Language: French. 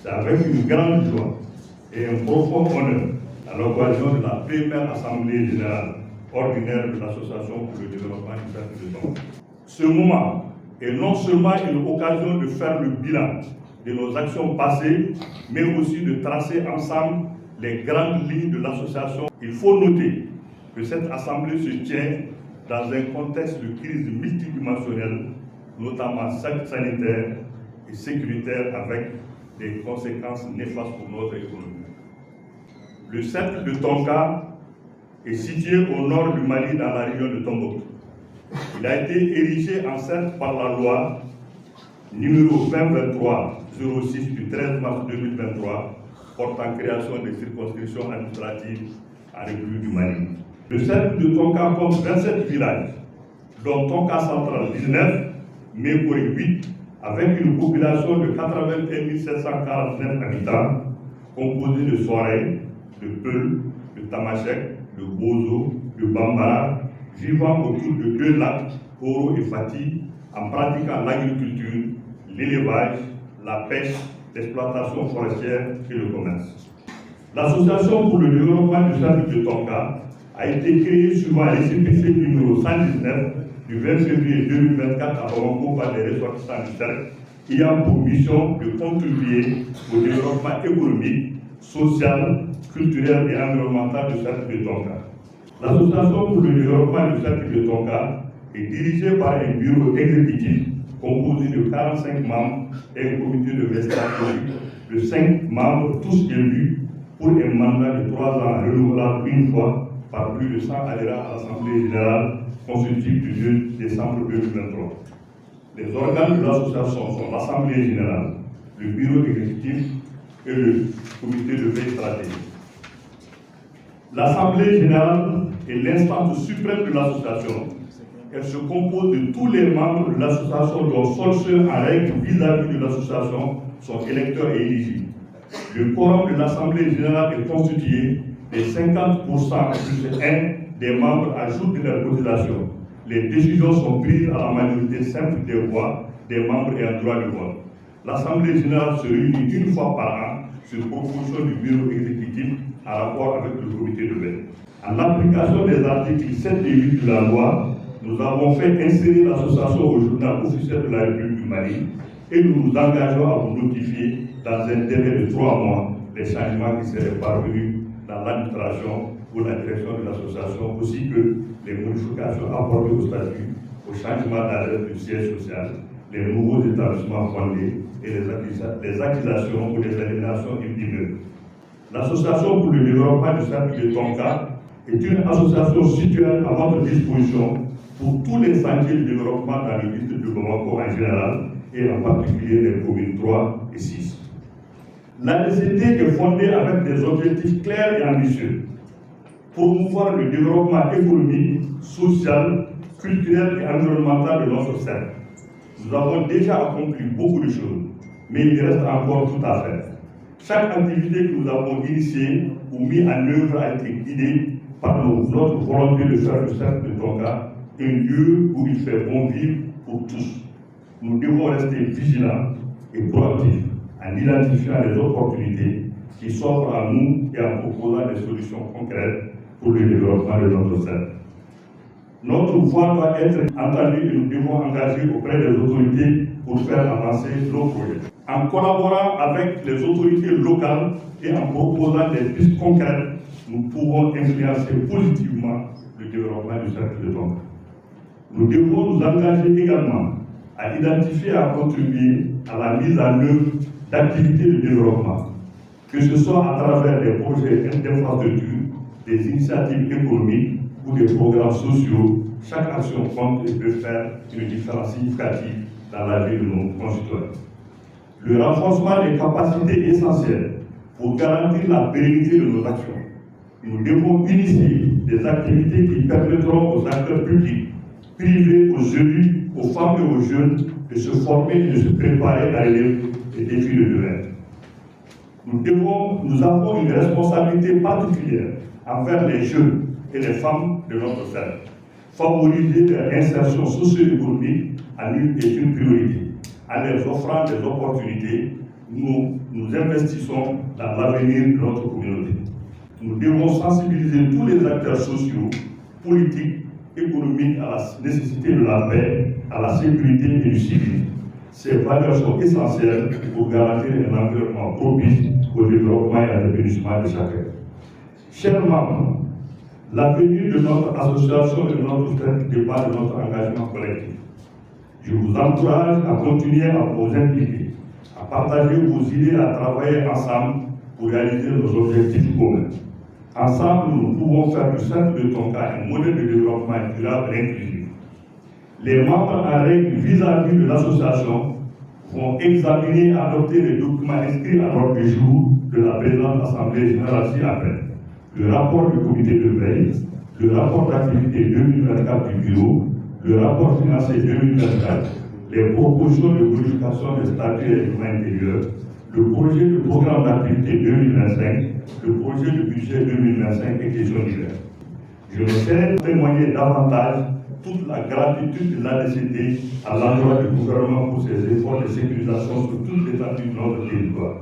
C'est avec une grande joie et un profond honneur à l'occasion de la première Assemblée générale ordinaire de l'Association pour le développement du cercle de Tonga. Ce moment est non seulement une occasion de faire le bilan de nos actions passées, mais aussi de tracer ensemble les grandes lignes de l'association. Il faut noter que cette Assemblée se tient dans un contexte de crise multidimensionnelle, notamment sanitaire et sécuritaire, avec des conséquences néfastes pour notre économie. Le cercle de Tonga est situé au nord du Mali, dans la région de Tombouctou. Il a été érigé en cercle par la loi numéro 2023-06 du 13 mars 2023 portant création des circonscriptions administratives en République du Mali. Le cercle de Tonga compte 27 villages, dont Tonga Central 19, Mekori 8, avec une population de 81 749 habitants, composée de Soirée, de Peul, de Tamashek, de Bozo, de Bambara, vivant autour de deux lacs, Oro et Fati, en pratiquant l'agriculture, l'élevage, la pêche, l'exploitation forestière et le commerce. L'Association pour le développement du cercle de Tonga a été créée suivant les récépissé numéro 119 du 20 février 2024 à Bamako par les ressortissants du cercle, ayant pour mission de contribuer au développement économique, social, culturel et environnemental du cercle de Tonga. L'Association pour le développement du cercle de Tonga est dirigée par un bureau exécutif composé de 45 membres et un comité de veille stratégique de 5 membres, tous élus pour un mandat de 3 ans renouvelable une fois par plus de 100 adhérents à l'Assemblée générale constitutive du 2 décembre 2023. Les organes de l'association sont l'Assemblée générale, le bureau exécutif et le comité de veille stratégique. L'Assemblée générale est l'instance suprême de l'association. Elle se compose de tous les membres de l'association dont seuls en règle vis-à-vis de l'association sont électeurs et éligibles. Le quorum de l'Assemblée générale est constitué de 50% plus 1 des membres ajoutent de leur cotisation. Les décisions sont prises à la majorité simple des voix des membres ayant droit de vote. L'Assemblée générale se réunit une fois par an sur proposition du bureau exécutif en rapport avec le comité de veille. En application des articles 7 et 8 de la loi, nous avons fait insérer l'association au journal officiel de la République du Mali et nous nous engageons à vous notifier dans un délai de 3 mois les changements qui seraient parvenus dans l'administration ou la direction de l'association, ainsi que les modifications apportées au statut, au changement d'adresse du siège social, les nouveaux établissements fondés et les accusations ou les éliminations d'immeubles. L'Association pour le développement du cercle de Tonga est une association située à votre disposition pour tous les sentiers de développement dans le district de Bamako en général et en particulier les communes 3 et 6. L'ADCT est fondée avec des objectifs clairs et ambitieux. Promouvoir le développement économique, social, culturel et environnemental de notre cercle. Nous avons déjà accompli beaucoup de choses, mais il reste encore tout à faire. Chaque activité que nous avons initiée ou mise en œuvre a été guidée par notre volonté de faire le cercle de Tonga un lieu où il fait bon vivre pour tous. Nous devons rester vigilants et proactifs en identifiant les opportunités qui s'offrent à nous et en proposant des solutions concrètes pour le développement de notre cercle. Notre voix doit être entendue et nous devons engager auprès des autorités pour faire avancer nos projets. En collaborant avec les autorités locales et en proposant des pistes concrètes, nous pouvons influencer positivement le développement du cercle de Tonga. Nous devons nous engager également à identifier et à contribuer à la mise en œuvre d'activités de développement, que ce soit à travers des projets d'infrastructure, des initiatives économiques ou des programmes sociaux. Chaque action compte et peut faire une différence significative dans la vie de nos concitoyens. Le renforcement des capacités est essentiel pour garantir la pérennité de nos actions. Nous devons initier des activités qui permettront aux acteurs publics, privés, aux élus, aux femmes et aux jeunes de se former et de se préparer à relever les défis de demain. Nous avons une responsabilité particulière envers les jeunes et les femmes de notre cercle. Favoriser leur insertion socio-économique est une priorité, en leur offrant des opportunités, nous investissons dans l'avenir de notre communauté. Nous devons sensibiliser tous les acteurs sociaux, politiques, économiques à la nécessité de la paix, à la sécurité et du civisme. Ces valeurs sont essentielles pour garantir un environnement propice au développement et à l'épanouissement de chacun. Chers membres, l'avenir de notre association et de notre strength dépend de notre engagement collectif. Je vous encourage à continuer à vous impliquer, à partager vos idées, à travailler ensemble pour réaliser nos objectifs communs. Ensemble, nous pouvons faire du centre de Tonka un modèle de développement durable et inclusif. Les membres en règle vis-à-vis de l'association vont examiner et adopter les documents inscrits à l'ordre du jour de la présente Assemblée générale ci-après. Le rapport du comité de veille, le rapport d'activité 2024 du bureau, le rapport financier 2024, les propositions de modification des statuts et règlements intérieurs, le projet de programme d'activité 2025, le projet de budget 2025 et questions diverses. Je me fais témoigner davantage toute la gratitude de l'ADCT à l'endroit du gouvernement pour ses efforts de sécurisation sur toute l'étendue de notre territoire.